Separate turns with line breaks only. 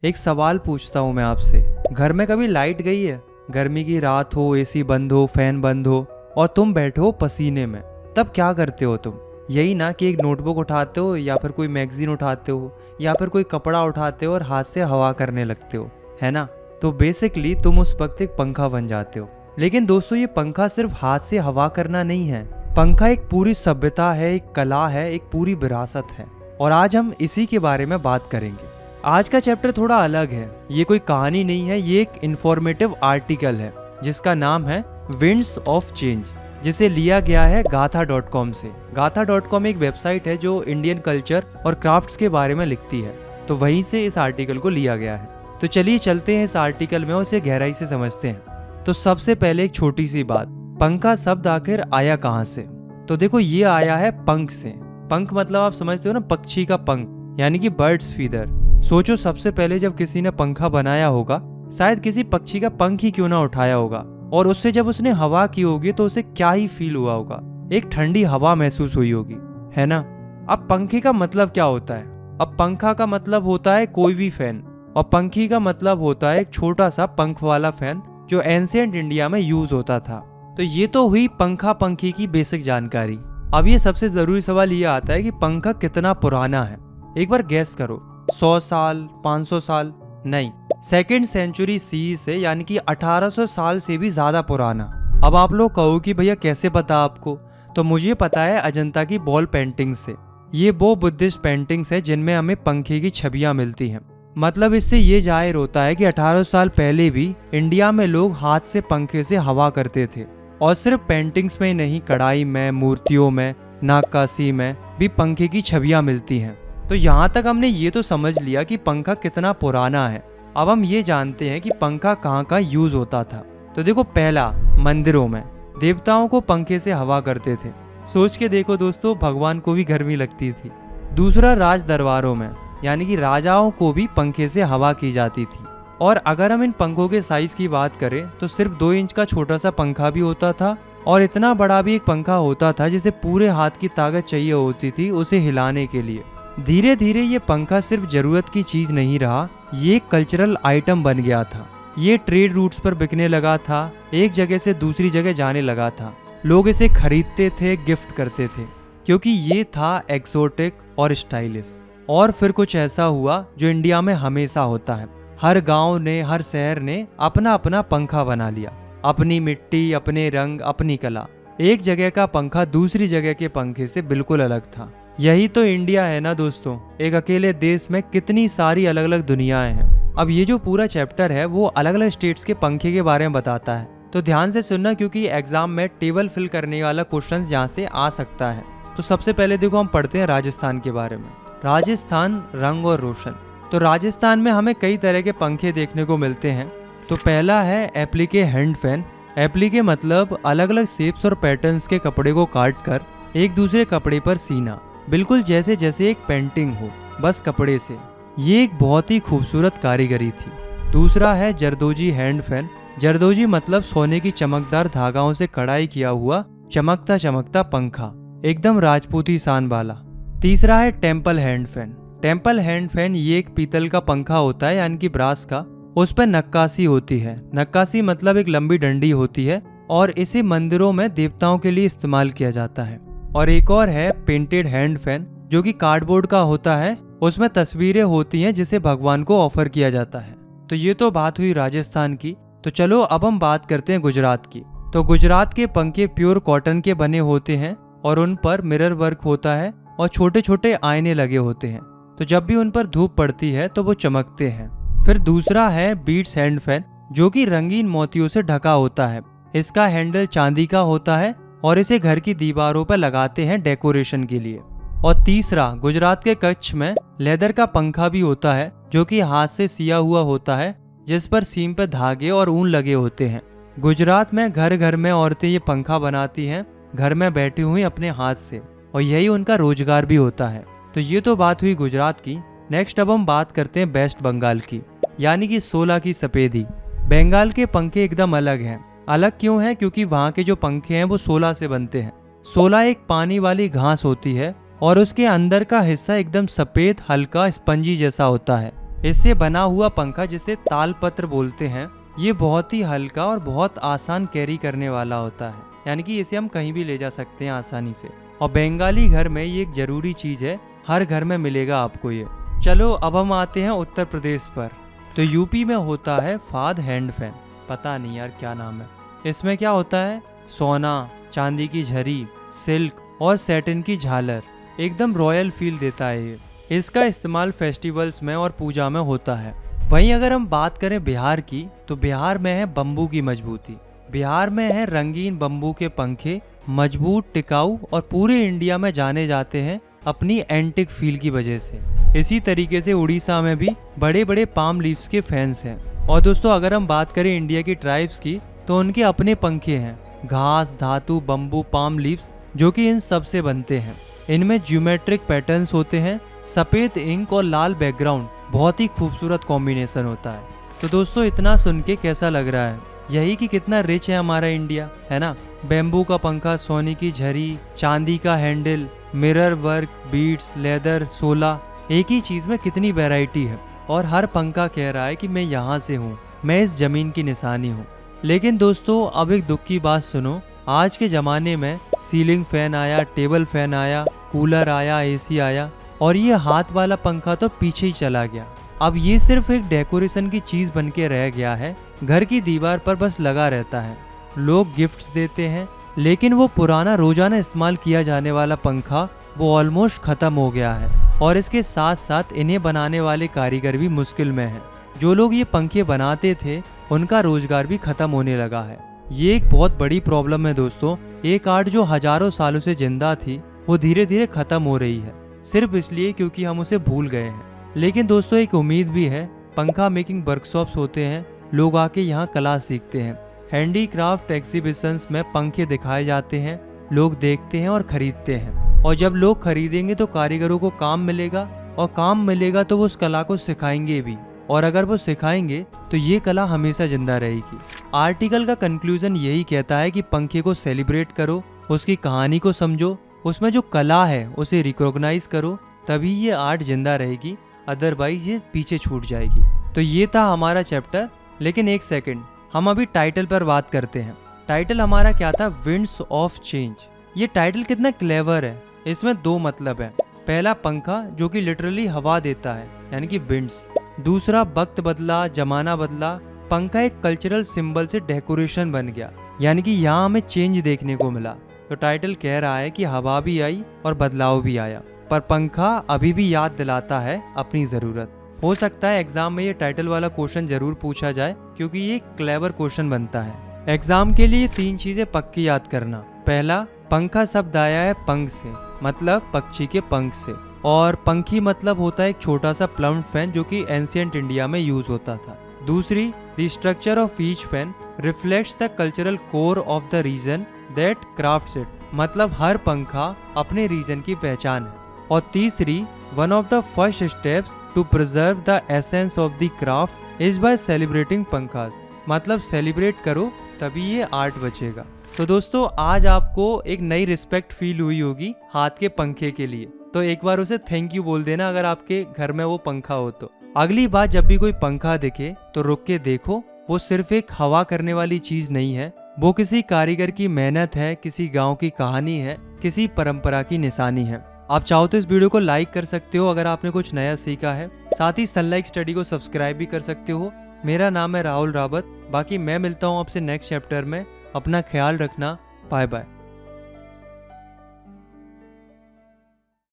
एक सवाल पूछता हूँ मैं आपसे। घर में कभी लाइट गई है? गर्मी की रात हो, एसी बंद हो, फैन बंद हो और तुम बैठे हो पसीने में, तब क्या करते हो तुम? यही ना कि एक नोटबुक उठाते हो या फिर कोई मैगजीन उठाते हो या फिर कोई कपड़ा उठाते हो और हाथ से हवा करने लगते हो, है ना? तो बेसिकली तुम उस वक्त एक पंखा बन जाते हो। लेकिन दोस्तों, ये पंखा सिर्फ हाथ से हवा करना नहीं है। पंखा एक पूरी सभ्यता है, एक कला है, एक पूरी विरासत है। और आज हम इसी के बारे में बात करेंगे। आज का चैप्टर थोड़ा अलग है। ये कोई कहानी नहीं है, ये एक इंफॉर्मेटिव आर्टिकल है जिसका नाम है विंड्स ऑफ चेंज, जिसे लिया गया है गाथा.com से। गाथा.com एक वेबसाइट है जो इंडियन कल्चर और क्राफ्ट्स के बारे में लिखती है, तो वहीं से इस आर्टिकल को लिया गया है। तो चलिए चलते हैं इस आर्टिकल में और उसे गहराई से समझते हैं। तो सबसे पहले एक छोटी सी बात, पंखा शब्द आखिर आया कहाँ से? तो देखो, ये आया है पंख से। पंख मतलब आप समझते हो ना, पक्षी का पंख, यानी कि बर्ड्स फीदर। सोचो, सबसे पहले जब किसी ने पंखा बनाया होगा, शायद किसी पक्षी का पंख ही क्यों ना उठाया होगा, और उससे जब उसने हवा की होगी तो उसे क्या ही फील हुआ होगा। एक ठंडी हवा महसूस हुई होगी, है ना? अब पंखे का मतलब क्या होता है? अब पंखा का मतलब होता है कोई भी फैन, और पंखी का मतलब होता है एक छोटा सा पंख वाला फैन जो एंशिएंट इंडिया में यूज होता था। तो ये तो हुई पंखा पंखी की बेसिक जानकारी। अब ये सबसे जरूरी सवाल ये आता है कि पंखा कितना पुराना है। एक बार गैस करो, 100 साल, 500 साल? नहीं, सेकेंड सेंचुरी सी से, यानी कि 1800 साल से भी ज्यादा पुराना। अब आप लोग कहो कि भैया कैसे पता आपको? तो मुझे पता है अजंता की वॉल पेंटिंग से। ये वो बुद्धिस्ट पेंटिंग्स है जिनमें हमें पंखे की छवियां मिलती हैं। मतलब इससे ये जाहिर होता है कि 1800 साल पहले भी इंडिया में लोग हाथ से पंखे से हवा करते थे। और सिर्फ पेंटिंग्स में ही नहीं, कढ़ाई में, मूर्तियों में, नक्काशी में भी पंखे की छवियां मिलती हैं। तो यहाँ तक हमने ये तो समझ लिया कि पंखा कितना पुराना है। अब हम ये जानते हैं कि पंखा कहाँ कहाँ यूज होता था। तो देखो, पहला, मंदिरों में देवताओं को पंखे से हवा करते थे। सोच के देखो दोस्तों, भगवान को भी गर्मी लगती थी। दूसरा, राज दरबारों में, यानी कि राजाओं को भी पंखे से हवा की जाती थी। और अगर हम इन पंखों के साइज की बात करें तो सिर्फ 2 इंच का छोटा सा पंखा भी होता था, और इतना बड़ा भी एक पंखा होता था जिसे पूरे हाथ की ताकत चाहिए होती थी उसे हिलाने के लिए। धीरे धीरे ये पंखा सिर्फ जरूरत की चीज नहीं रहा, ये एक कल्चरल आइटम बन गया था। ये ट्रेड रूट्स पर बिकने लगा था, एक जगह से दूसरी जगह जाने लगा था। लोग इसे खरीदते थे, गिफ्ट करते थे, क्योंकि ये था एक्सोटिक और स्टाइलिश। और फिर कुछ ऐसा हुआ जो इंडिया में हमेशा होता है। हर गांव ने, हर शहर ने अपना अपना पंखा बना लिया। अपनी मिट्टी, अपने रंग, अपनी कला। एक जगह का पंखा दूसरी जगह के पंखे से बिल्कुल अलग था। यही तो इंडिया है ना दोस्तों। एक अकेले देश में कितनी सारी अलग अलग दुनियाएं हैं। अब ये जो पूरा चैप्टर है वो अलग अलग स्टेट्स के पंखे के बारे में बताता है, तो ध्यान से सुनना, क्योंकि एग्जाम में टेबल फिल करने वाला क्वेश्चन यहाँ से आ सकता है। तो सबसे पहले देखो, हम पढ़ते हैं राजस्थान के बारे में। राजस्थान, रंग और रोशन। तो राजस्थान में हमें कई तरह के पंखे देखने को मिलते हैं। तो पहला है एप्लीके हैंड फैन। एप्लीके मतलब अलग अलग शेप्स और पैटर्न्स के कपड़े को काट कर एक दूसरे कपड़े पर सीना, बिल्कुल जैसे जैसे एक पेंटिंग हो, बस कपड़े से। ये एक बहुत ही खूबसूरत कारीगरी थी। दूसरा है जरदोजी हैंड फैन। जरदोजी मतलब सोने की चमकदार धागाओं से कढ़ाई किया हुआ चमकता चमकता पंखा, एकदम राजपूती शान वाला। तीसरा है temple hand fan. Temple hand fan ये एक पीतल का पंखा होता है, यानी कि ब्रास का। उस पर नक्काशी होती है। नक्काशी मतलब एक लंबी डंडी होती है, और इसे मंदिरों में देवताओं के लिए इस्तेमाल किया जाता है। और एक और है पेंटेड हैंड फैन, जो कि कार्डबोर्ड का होता है। उसमें तस्वीरें होती हैं जिसे भगवान को ऑफर किया जाता है। तो ये तो बात हुई राजस्थान की। तो चलो अब हम बात करते हैं गुजरात की। तो गुजरात के पंखे प्योर कॉटन के बने होते हैं, और उन पर मिरर वर्क होता है और छोटे छोटे आईने लगे होते हैं। तो जब भी उन पर धूप पड़ती है तो वो चमकते हैं। फिर दूसरा है बीट्स हैंड फैन, जो कि रंगीन मोतियों से ढका होता है। इसका हैंडल चांदी का होता है और इसे घर की दीवारों पर लगाते हैं डेकोरेशन के लिए। और तीसरा, गुजरात के कच्छ में लेदर का पंखा भी होता है, जो कि हाथ से सिया हुआ होता है, जिस पर सीम पे धागे और ऊन लगे होते हैं। गुजरात में घर घर में औरतें ये पंखा बनाती हैं, घर में बैठी हुई अपने हाथ से, और यही उनका रोजगार भी होता है। तो ये तो बात हुई गुजरात की। नेक्स्ट अब हम बात करते हैं वेस्ट बंगाल की, यानी कि 16 की सफेदी। बंगाल के पंखे एकदम अलग हैं। अलग क्यों है? क्योंकि वहाँ के जो पंखे हैं वो 16 से बनते हैं। 16 एक पानी वाली घास होती है, और उसके अंदर का हिस्सा एकदम सफेद, हल्का, स्पंजी जैसा होता है। इससे बना हुआ पंखा, जिसे तालपत्र बोलते हैं, ये बहुत ही हल्का और बहुत आसान कैरी करने वाला होता है, यानी कि इसे हम कहीं भी ले जा सकते हैं आसानी से। और बंगाली घर में ये एक जरूरी चीज है, हर घर में मिलेगा आपको ये। चलो अब हम आते हैं उत्तर प्रदेश पर। तो यूपी में होता है फाद हैंड फैन, पता नहीं यार क्या नाम है। इसमें क्या होता है, सोना, चांदी की झरी, सिल्क और सैटिन की झालर, एकदम रॉयल फील देता है ये। इसका इस्तेमाल फेस्टिवल्स में और पूजा में होता है। वहीं अगर हम बात करें बिहार की, तो बिहार में है बम्बू की मजबूती। बिहार में है रंगीन बम्बू के पंखे, मजबूत, टिकाऊ और पूरे इंडिया में जाने जाते हैं अपनी एंटिक फील की वजह से। इसी तरीके से उड़ीसा में भी बड़े बड़े पाम लीव्स के फैंस हैं। और दोस्तों अगर हम बात करें इंडिया की ट्राइब्स की, तो उनके अपने पंखे हैं, घास, धातु, बम्बू, पाम लीव्स, जो कि इन सब से बनते हैं। इनमें ज्योमेट्रिक पैटर्न्स होते हैं, सफ़ेद इंक और लाल बैकग्राउंड, बहुत ही खूबसूरत कॉम्बिनेशन होता है। तो दोस्तों इतना सुन के कैसा लग रहा है, यही कि कितना रिच है हमारा इंडिया, है ना। बेम्बू का पंखा, सोने की झरी, चांदी का handle, mirror work, beads, leather, सोला, एक ही चीज में कितनी वैरायटी है। और हर पंखा कह रहा है कि मैं यहाँ से हूँ, मैं इस जमीन की निशानी हूँ। लेकिन दोस्तों अब एक दुख की बात सुनो, आज के ज़माने में सीलिंग फैन आया, टेबल फैन आया, कूलर आया, एसी आया, और ये हाथ वाला पंखा तो पीछे ही चला गया। अब ये सिर्फ एक डेकोरेशन की चीज़ बन के रह गया है, घर की दीवार पर बस लगा रहता है। लोग गिफ्ट्स देते हैं, लेकिन वो पुराना रोजाना इस्तेमाल किया जाने वाला पंखा वो ऑलमोस्ट ख़त्म हो गया है। और इसके साथ साथ इन्हें बनाने वाले कारीगर भी मुश्किल में हैं। जो लोग ये पंखे बनाते थे उनका रोजगार भी खत्म होने लगा है। ये एक बहुत बड़ी प्रॉब्लम है दोस्तों। एक आर्ट जो हजारों सालों से जिंदा थी वो धीरे धीरे खत्म हो रही है, सिर्फ इसलिए क्योंकि हम उसे भूल गए हैं। लेकिन दोस्तों एक उम्मीद भी है, पंखा मेकिंग वर्कशॉप्स होते हैं, लोग आके यहाँ कला सीखते हैं। हैंडीक्राफ्ट एग्जीबिशंस में पंखे दिखाए जाते हैं, लोग देखते हैं और खरीदते हैं। और जब लोग खरीदेंगे तो कारीगरों को काम मिलेगा, और काम मिलेगा तो वो उस कला को सिखाएंगे भी। और अगर वो सिखाएंगे तो ये कला हमेशा जिंदा रहेगी। आर्टिकल का कंक्लूजन यही कहता है कि पंखे को सेलिब्रेट करो, उसकी कहानी को समझो, उसमें जो कला है उसे रिकॉग्नाइज करो, तभी ये आर्ट जिंदा रहेगी, अदरवाइज ये पीछे छूट जाएगी। तो ये था हमारा चैप्टर। लेकिन एक सेकंड, हम अभी टाइटल पर बात करते हैं। टाइटल हमारा क्या था, विंड्स ऑफ चेंज। ये टाइटल कितना क्लेवर है। इसमें दो मतलब है। पहला पंखा जो कि लिटरली हवा देता है, यानी कि विंड्स। दूसरा वक्त बदला, जमाना बदला, पंखा एक कल्चरल सिंबल से डेकोरेशन बन गया, यानी कि यहाँ हमें चेंज देखने को मिला। तो टाइटल कह रहा है कि हवा भी आई और बदलाव भी आया, पर पंखा अभी भी याद दिलाता है अपनी जरूरत। हो सकता है एग्जाम में ये टाइटल वाला क्वेश्चन जरूर पूछा जाए, क्योंकि ये क्लेवर क्वेश्चन बनता है। एग्जाम के लिए 3 चीजें पक्की याद करना। पहला, पंखा शब्द आया है पंख से, मतलब पक्षी के पंख से, और पंखी मतलब होता है एक छोटा सा प्लम्ड फैन जो कि एंशिएंट इंडिया में यूज होता था। दूसरी, the structure of each fan reflects the cultural core of the region that crafts it, मतलब हर पंखा अपने रीजन की पहचान है। और तीसरी, one of the first steps to preserve the essence of the craft is by celebrating पंखास, मतलब सेलिब्रेट करो तभी ये आर्ट बचेगा। तो दोस्तों आज आपको एक नई रिस्पेक्ट फील हुई होगी हाथ के पंखे के लिए, तो एक बार उसे थैंक यू बोल देना अगर आपके घर में वो पंखा हो तो। अगली बार जब भी कोई पंखा दिखे तो रुक के देखो, वो सिर्फ एक हवा करने वाली चीज नहीं है, वो किसी कारीगर की मेहनत है, किसी गांव की कहानी है, किसी परंपरा की निशानी है। आप चाहो तो इस वीडियो को लाइक कर सकते हो अगर आपने कुछ नया सीखा है, साथ ही सनलाइक स्टडी को सब्सक्राइब भी कर सकते हो। मेरा नाम है राहुल रावत। बाकी मैं मिलता हूँ आपसे नेक्स्ट चैप्टर में। अपना ख्याल रखना। Bye bye.